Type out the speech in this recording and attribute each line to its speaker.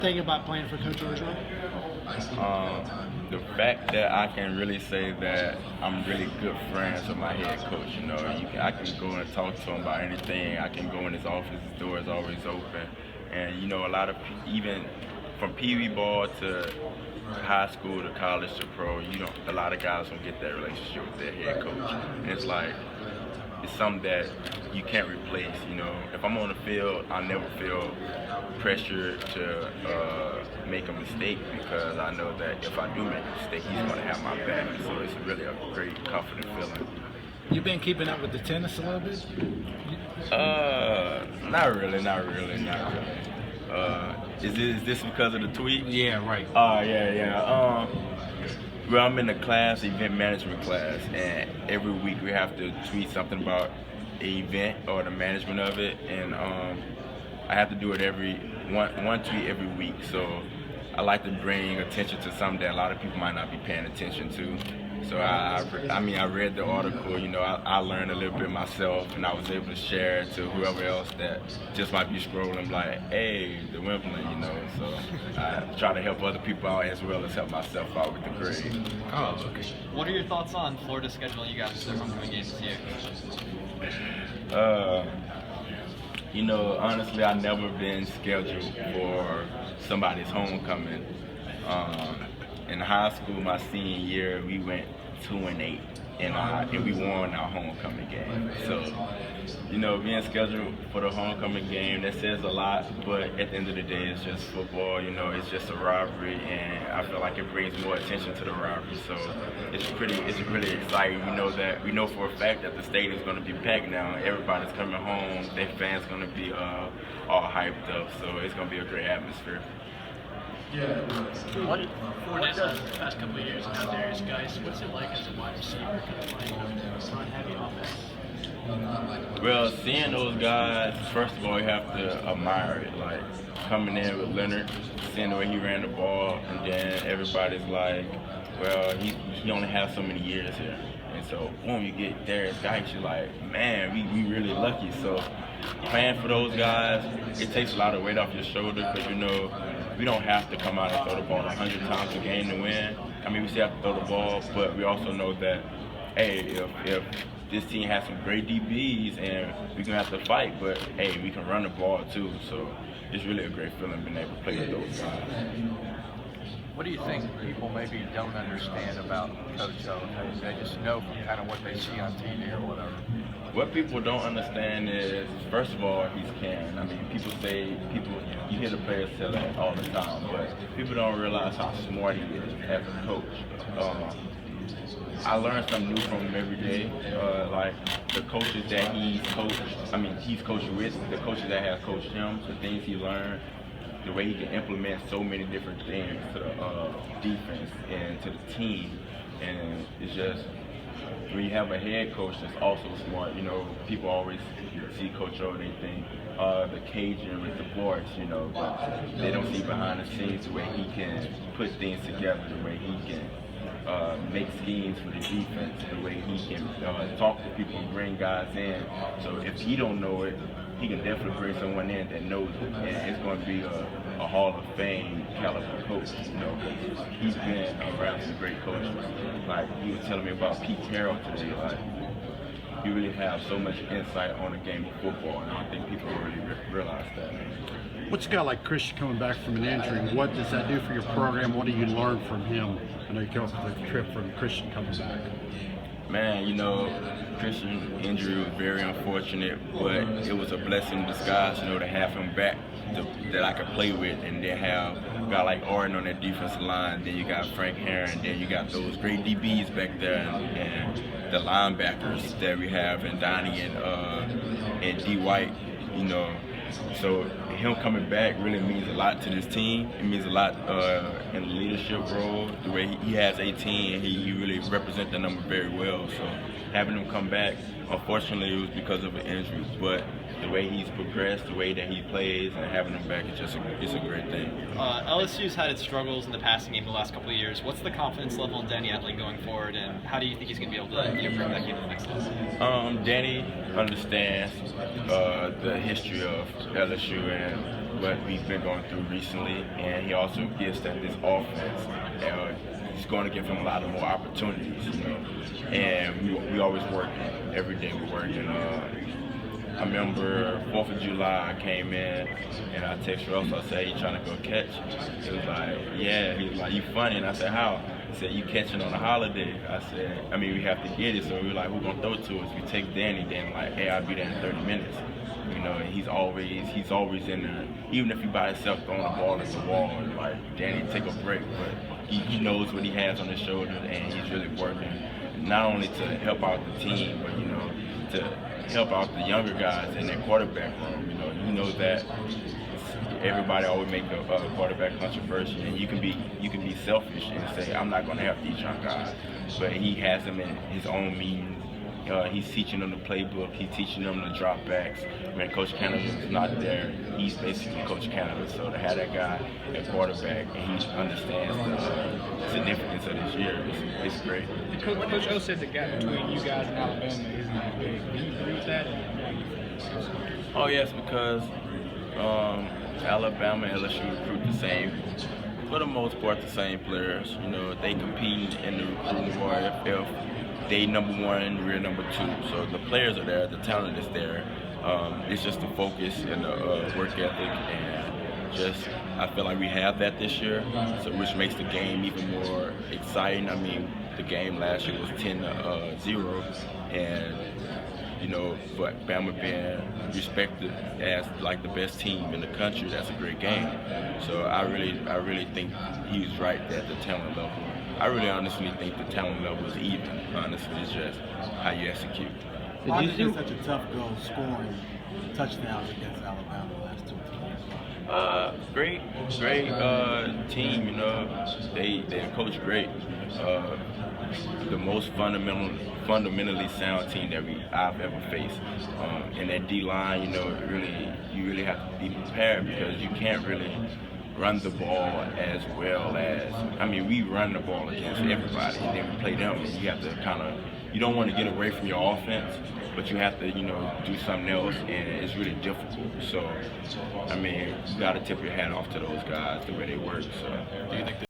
Speaker 1: Think about playing for Coach Orgeron?
Speaker 2: The fact that I can really say that I'm really good friends with my head coach, I can go and talk to him about anything. I can go in his office, his door is always open. And, a lot of, even from Pee Wee ball to high school to college to pro, a lot of guys don't get that relationship with their head coach. And it's like, it's something that you can't replace. If I'm on the field, I never feel pressure to make a mistake, because I know that if I do make a mistake, he's going to have my back. So it's really a great, confident feeling.
Speaker 1: You've been keeping up with the tennis a little bit?
Speaker 2: Not really. Is this because of the tweet?
Speaker 1: Yeah, right.
Speaker 2: Yeah. Well, I'm in a class, event management class, and every week we have to tweet something about an event or the management of it, and I have to do it one tweet every week. So I like to bring attention to something that a lot of people might not be paying attention to. So I read the article, I learned a little bit myself, and I was able to share it to whoever else that just might be scrolling like, hey, the Wimbledon, So I try to help other people out as well as help myself out with the grade.
Speaker 3: Oh, okay. What are your thoughts on Florida scheduling you guys their homecoming games this year?
Speaker 2: Honestly, I've never been scheduled for somebody's homecoming. In high school, my senior year, we went 2-8, and we won our homecoming game. So, being scheduled for the homecoming game, that says a lot, but at the end of the day, it's just football, it's just a rivalry, and I feel like it brings more attention to the rivalry. So it's really exciting. We know for a fact that the stadium's going to be packed now. Everybody's coming home, their fans going to be all hyped up, so it's going to be a great atmosphere.
Speaker 4: What Fournette done the past couple of years now, Darius guys? What's it like as a wide receiver, kind of playing a run-heavy offense?
Speaker 2: Well, seeing those guys, first of all, you have to admire it. Like coming in with Leonard, seeing the way he ran the ball, and then everybody's like, well, he only has so many years here. And so when you get Darius guys, you're like, man, we really lucky. So playing for those guys, it takes a lot of weight off your shoulder, because we don't have to come out and throw the ball 100 times a game to win. We still have to throw the ball, but we also know that, hey, if this team has some great DBs and we're going to have to fight, but, hey, we can run the ball too. So it's really a great feeling being able to play with those guys.
Speaker 5: What do you think people maybe don't understand about Coach O? They just know from kind of what they see on TV or whatever.
Speaker 2: What people don't understand is, first of all, he's can. You hear the players tell that all the time, but people don't realize how smart he is as a coach. I learn something new from him every day. Like the coaches that he's coached with, the coaches that have coached him, the things he learned, the way he can implement so many different things to the defense and to the team. And it's just, when you have a head coach that's also smart, people always see Coach O, they think the Cajun with the voice, but they don't see behind the scenes the way he can put things together, the way he can make schemes for the defense, the way he can talk to people and bring guys in. So if he don't know it, he can definitely bring someone in that knows it, and it's going to be a Hall of Fame caliber coach. He's been around some great coaches. Like he was telling me about Pete Carroll today. Like you really have so much insight on the game of football, and I don't think people really realize that.
Speaker 6: What's a guy like Christian coming back from an injury? What does that do for your program? What do you learn from him? I know you came up with a trip from Christian coming back.
Speaker 2: Man, Christian's injury was very unfortunate, but it was a blessing in disguise, to have him back that I could play with, and then have a guy like Orton on that defensive line. Then you got Frank Herron, then you got those great DBs back there, and the linebackers that we have, and Donnie and D. White, So him coming back really means a lot to this team. It means a lot in the leadership role, the way he has 18, and he really represents the number very well. So having him come back, unfortunately, it was because of an injury, but the way he's progressed, the way that he plays, and having him back is just it's a great thing.
Speaker 3: LSU's had its struggles in the passing game the last couple of years. What's the confidence level in Danny Etling going forward, and how do you think he's going to be able to bring that game to the next level?
Speaker 2: Danny understands the history of LSU, and what we've been going through recently, and he also gets that this offense, he's going to give him a lot of more opportunities, you know. And we always work every day. We're working. I remember 4th of July, I came in and I texted Russell. I said, "You trying to go catch?" He was like, "Yeah." He was like, "You funny?" And I said, "How?" He said, "You catching on a holiday." I said, "I mean, we have to get it." So we were like, "Who gonna throw it to us?" We take Danny. Then like, "Hey, I'll be there in 30 minutes." You know, and he's always in there. Even if he by himself throwing the ball at the wall, and like Danny take a break, but he knows what he has on his shoulders, and he's really working not only to help out the team, but you know, to help out the younger guys in their quarterback room. You know that everybody always make a quarterback controversial, and you can be selfish and say, "I'm not going to help these young guys," but he has them in his own means. He's teaching them the playbook. He's teaching them the drop backs. When Coach Canada's not there, he's basically Coach Canada. So to have that guy at quarterback and he understands the significance of this year, it's great.
Speaker 1: Coach O said the gap between you guys and Alabama isn't that big. Do you agree with that?
Speaker 2: Oh yes, because Alabama and LSU recruit the same, for the most part, the same players. You know, they compete in the recruiting war if they number one, we're number two. So the players are there, the talent is there. It's just the focus and the work ethic, and just I feel like we have that this year, so which makes the game even more exciting. I mean, the game last year was 10-0, and you know, but Bama being respected as like the best team in the country, that's a great game. So I really think he's right that the talent level. I really honestly think the talent level is even. Honestly, it's just how you execute.
Speaker 7: Why is it such a tough goal scoring touchdowns against Alabama the last 2
Speaker 2: Great team. You know, they coach great. The most fundamentally sound team that I've ever faced. And that D line, you know, you really have to be prepared because you can't really run the ball as well as, I mean, we run the ball against everybody, and then we play them, and you have to you don't want to get away from your offense, but you have to, you know, do something else, and it's really difficult. So, I mean, you got to tip your hat off to those guys, the way they work. So,
Speaker 3: Do you think